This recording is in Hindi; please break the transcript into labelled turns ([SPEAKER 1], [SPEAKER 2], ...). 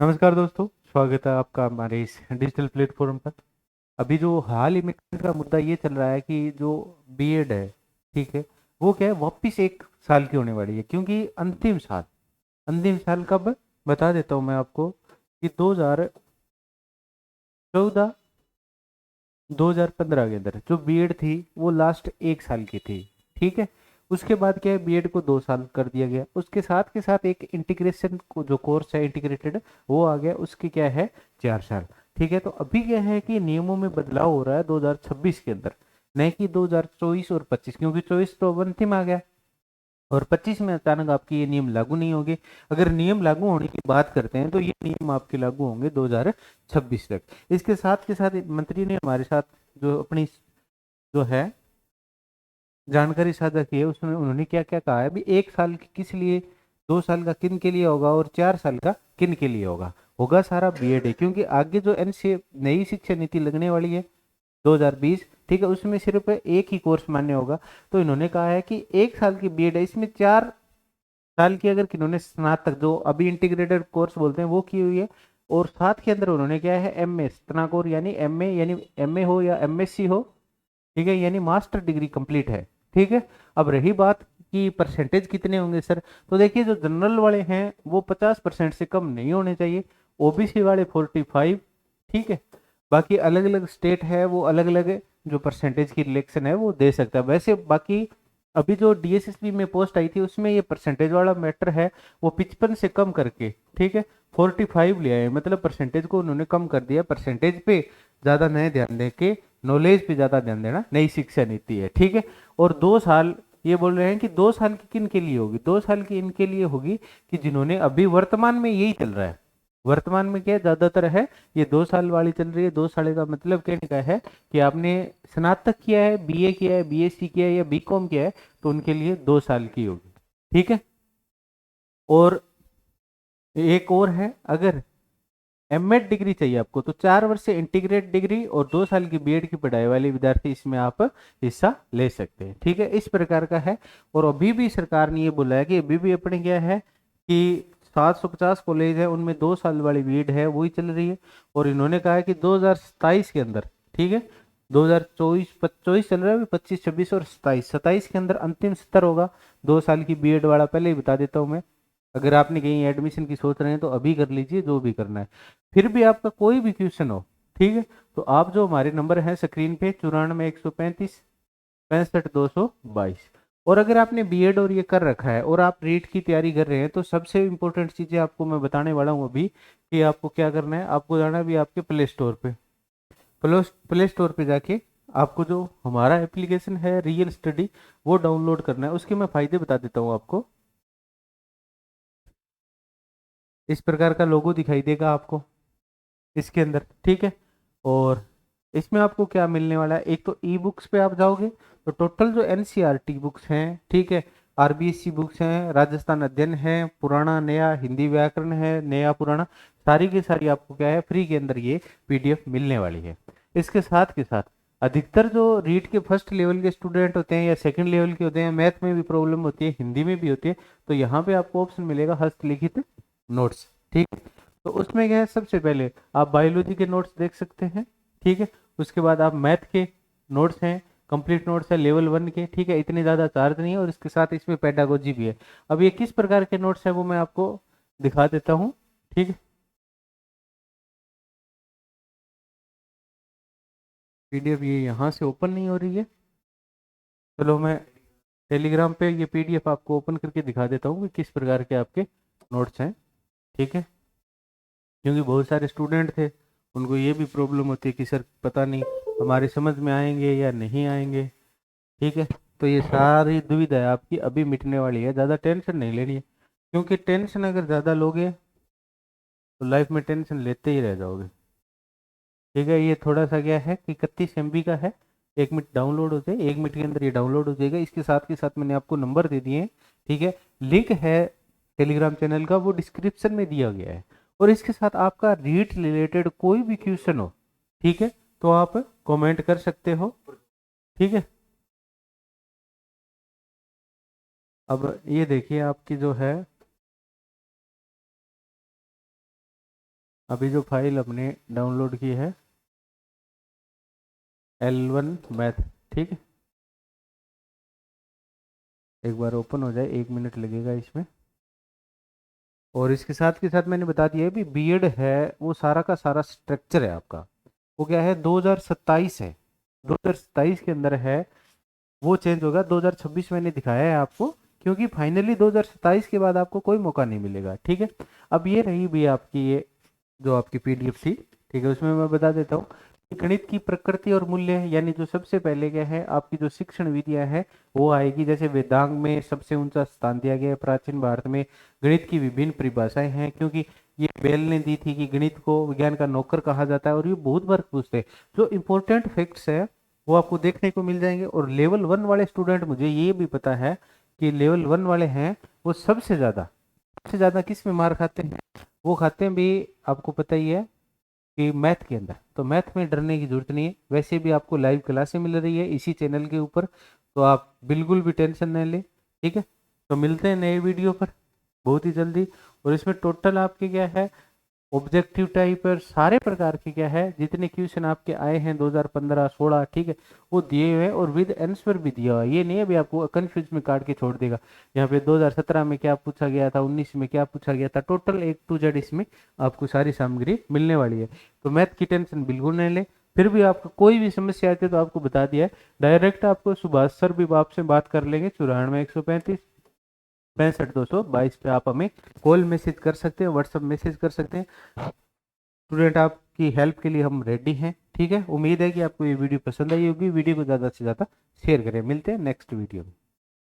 [SPEAKER 1] नमस्कार दोस्तों, स्वागत है आपका हमारे इस डिजिटल प्लेटफॉर्म पर। अभी जो हाल ही में का मुद्दा ये चल रहा है कि जो बीएड है, ठीक है, वो क्या है, वापिस 1 साल की होने वाली है। क्योंकि अंतिम साल कब, बता देता हूँ मैं आपको कि 2014 2015 के अंदर जो बीएड थी वो लास्ट 1 साल की थी। ठीक है। उसके बाद क्या है, बीएड को 2 साल कर दिया गया। उसके साथ के साथ एक इंटीग्रेशन को जो कोर्स है इंटीग्रेटेड, वो आ गया, उसकी क्या है, 4 साल। ठीक है। तो अभी क्या है कि नियमों में बदलाव हो रहा है 2026 के अंदर, नहीं कि 2024 और 25, क्योंकि 24 तो अब अंतिम आ गया और 25 में अचानक आपकी ये नियम लागू नहीं होंगे। अगर नियम लागू होने की बात करते हैं तो ये नियम आपके लागू होंगे 2026 तक। इसके साथ के साथ मंत्री ने हमारे साथ जो अपनी जो है जानकारी साझा की है, उसमें उन्होंने क्या क्या कहा है। अभी 1 साल की किस लिए, 2 साल का किन के लिए होगा और 4 साल का किन के लिए होगा। होगा सारा बीएड है, क्योंकि आगे जो एनसी नई शिक्षा नीति लगने वाली है 2020, ठीक है, उसमें सिर्फ एक ही कोर्स मान्य होगा। तो इन्होंने कहा है कि 1 साल की बीएड है, इसमें 4 साल की अगर किन्होंने स्नातक जो अभी इंटीग्रेटेड कोर्स बोलते हैं वो की हुई है, और साथ के अंदर उन्होंने क्या है, एमए स्नातकोर यानी एमए, यानी एमए हो या एमएससी हो, ठीक है, यानी मास्टर डिग्री कंप्लीट है। ठीक है। अब रही बात कि परसेंटेज कितने होंगे सर, तो देखिए जो जनरल वाले हैं वो 50% से कम नहीं होने चाहिए, ओबीसी वाले 45, ठीक है। बाकी अलग अलग स्टेट है वो अलग अलग जो परसेंटेज की रिलेक्शन है वो दे सकता है। वैसे बाकी अभी जो डीएसएसबी में पोस्ट आई थी उसमें ये परसेंटेज वाला मैटर है, वो 55 से कम करके, ठीक है, 45 ले आए। मतलब परसेंटेज को उन्होंने कम कर दिया, परसेंटेज पे ज़्यादा नए ध्यान दे के नॉलेज पे ज़्यादा ध्यान देना नई शिक्षा नीति है। ठीक है। और 2 साल, ये बोल रहे हैं कि 2 साल की किन के लिए होगी, 2 साल की इनके लिए होगी कि जिन्होंने अभी वर्तमान में यही चल रहा है। वर्तमान में क्या ज्यादातर है, ये 2 साल वाली चल रही है। 2 साल का मतलब कहने का है कि आपने स्नातक किया है, बीए किया है, बीएससी किया है या बीकॉम किया है, तो उनके लिए 2 साल की होगी। ठीक है। और एक और है, अगर एमएड डिग्री चाहिए आपको तो 4 वर्ष से इंटीग्रेट डिग्री और 2 साल की बीएड की पढ़ाई वाले विद्यार्थी इसमें आप हिस्सा ले सकते हैं। ठीक है, इस प्रकार का है। और अभी भी सरकार ने ये बोला है कि अभी भी अपने क्या है कि 750 कॉलेज है, उनमें 2 साल वाली बीएड है वही चल रही है। और इन्होंने कहा है कि 2027 के अंदर, ठीक है, 2024 24 चल रहा है अभी, 25 26 और 27 के अंदर अंतिम सत्र होगा 2 साल की बीएड वाला। पहले ही बता देता हूँ मैं, अगर आपने कहीं एडमिशन की सोच रहे हैं तो अभी कर लीजिए जो भी करना है। फिर भी आपका कोई भी क्वेश्चन हो, ठीक है, तो आप जो हमारे नंबर है स्क्रीन पे 94 135 65 222। और अगर आपने बीएड और ये कर रखा है और आप रीट की तैयारी कर रहे हैं तो सबसे इंपॉर्टेंट चीज़ें आपको मैं बताने वाला हूँ अभी, कि आपको क्या करना है। आपको जाना भी आपके प्ले स्टोर पे, प्ले स्टोर पे जाके आपको जो हमारा एप्लीकेशन है रियल स्टडी, वो डाउनलोड करना है। उसके मैं फायदे बता देता हूँ आपको। इस प्रकार का लोगो दिखाई देगा आपको इसके अंदर, ठीक है। और इसमें आपको क्या मिलने वाला है, एक तो ई बुक्स पे आप जाओगे तो टोटल जो एनसीईआरटी बुक्स हैं, ठीक है, आरबीएससी बुक्स हैं, राजस्थान अध्ययन है, पुराना नया, हिंदी व्याकरण है, नया पुराना, सारी की सारी आपको क्या है, फ्री के अंदर ये पीडीएफ मिलने वाली है। इसके साथ के साथ अधिकतर जो रीड के फर्स्ट लेवल के स्टूडेंट होते हैं या सेकंड लेवल के होते हैं, मैथ में भी प्रॉब्लम होती है, हिंदी में भी होती है, तो यहाँ पे आपको ऑप्शन मिलेगा हस्तलिखित नोट्स। ठीक है। तो उसमें क्या है, सबसे पहले आप बायोलॉजी के नोट्स देख सकते हैं, ठीक है। उसके बाद आप मैथ के नोट्स हैं, कंप्लीट नोट्स है लेवल 1 के, ठीक है, इतने ज़्यादा चार्ज नहीं है, और इसके साथ इसमें पेडागोजी भी है। अब ये किस प्रकार के नोट्स हैं वो मैं आपको दिखा देता हूँ। ठीक है। पीडीएफ ये यहाँ से ओपन नहीं हो रही है, चलो मैं टेलीग्राम पे ये पीडीएफ आपको ओपन करके दिखा देता हूँ कि किस प्रकार के आपके नोट्स हैं। ठीक है। क्योंकि बहुत सारे स्टूडेंट थे, उनको ये भी प्रॉब्लम होती है कि सर पता नहीं हमारे समझ में आएंगे या नहीं आएंगे। ठीक है। तो ये सारी दुविधा है आपकी अभी मिटने वाली है, ज़्यादा टेंशन नहीं लेनी है, क्योंकि टेंशन अगर ज़्यादा लोगे तो लाइफ में टेंशन लेते ही रह जाओगे। ठीक है। ये थोड़ा सा क्या है कि 31 MB का है, 1 मिनट डाउनलोड हो जाए, 1 मिनट के अंदर ये डाउनलोड हो जाएगा। इसके साथ के साथ मैंने आपको नंबर दे दिए हैं, ठीक है, लिंक है टेलीग्राम चैनल का, वो डिस्क्रिप्शन में दिया गया है। और इसके साथ आपका रीट रिलेटेड कोई भी क्वेश्चन हो, ठीक है, तो आप कमेंट कर सकते हो। ठीक है। अब ये देखिए आपकी जो है अभी जो फाइल हमने डाउनलोड की है L1 मैथ, ठीक है, एक बार ओपन हो जाए, 1 मिनट लगेगा इसमें। और इसके साथ के साथ मैंने बता दिया है भी बीएड है वो सारा का सारा स्ट्रक्चर है आपका, वो क्या है 2027 है, 2027 के अंदर है, वो चेंज होगा। 2026 मैंने दिखाया है आपको, क्योंकि फाइनली 2027 के बाद आपको कोई मौका नहीं मिलेगा, ठीक है। अब ये रही भी आपकी ये जो आपकी पीडीएफ थी, ठीक है, उसमें मैं बता देता हूँ कि गणित की प्रकृति और मूल्य है, यानी जो सबसे पहले क्या है आपकी जो शिक्षण विधियां है वो आएगी। जैसे वेदांग में सबसे ऊंचा स्थान दिया गया है, प्राचीन भारत में गणित की विभिन्न परिभाषाएं हैं, क्योंकि ये बेल ने दी थी कि गणित को विज्ञान का नौकर कहा जाता है, और ये बहुत बार पूछते हैं। जो इंपॉर्टेंट फैक्ट्स है वो आपको देखने को मिल जाएंगे। और लेवल 1 वाले स्टूडेंट, मुझे ये भी पता है कि लेवल 1 वाले हैं वो सबसे ज़्यादा किस में मार खाते हैं, वो खाते हैं भी, आपको पता ही है कि मैथ के अंदर। तो मैथ में डरने की जरूरत नहीं है, वैसे भी आपको लाइव क्लासें मिल रही है इसी चैनल के ऊपर, तो आप बिल्कुल भी टेंशन नहीं ले, ठीक है। तो मिलते हैं नए वीडियो पर बहुत ही जल्दी। और इसमें टोटल आपके क्या है ऑब्जेक्टिव टाइप और सारे प्रकार के क्या है जितने क्वेश्चन आपके आए हैं 2015-16, ठीक है, वो दिए हुए हैं, और विद आंसर भी दिया हुआ है। ये नहीं है भी आपको कंफ्यूज में काट के छोड़ देगा। यहाँ पे 2017 में क्या पूछा गया था, 19 में क्या पूछा गया था, टोटल A to Z इसमें आपको सारी सामग्री मिलने वाली है। तो मैथ की टेंशन बिल्कुल नहीं ले। फिर भी आपको कोई भी समस्या आती है तो आपको बता दिया है, डायरेक्ट आपको सुभाष सर भी आपसे बात कर लेंगे। 94 135 65 222 पे आप हमें कॉल मैसेज कर सकते हैं, व्हाट्सअप मैसेज कर सकते हैं। स्टूडेंट आपकी हेल्प के लिए हम रेडी हैं, ठीक है। उम्मीद है कि आपको ये वीडियो पसंद आई होगी। वीडियो को ज़्यादा से ज़्यादा शेयर करें। मिलते हैं नेक्स्ट वीडियो में।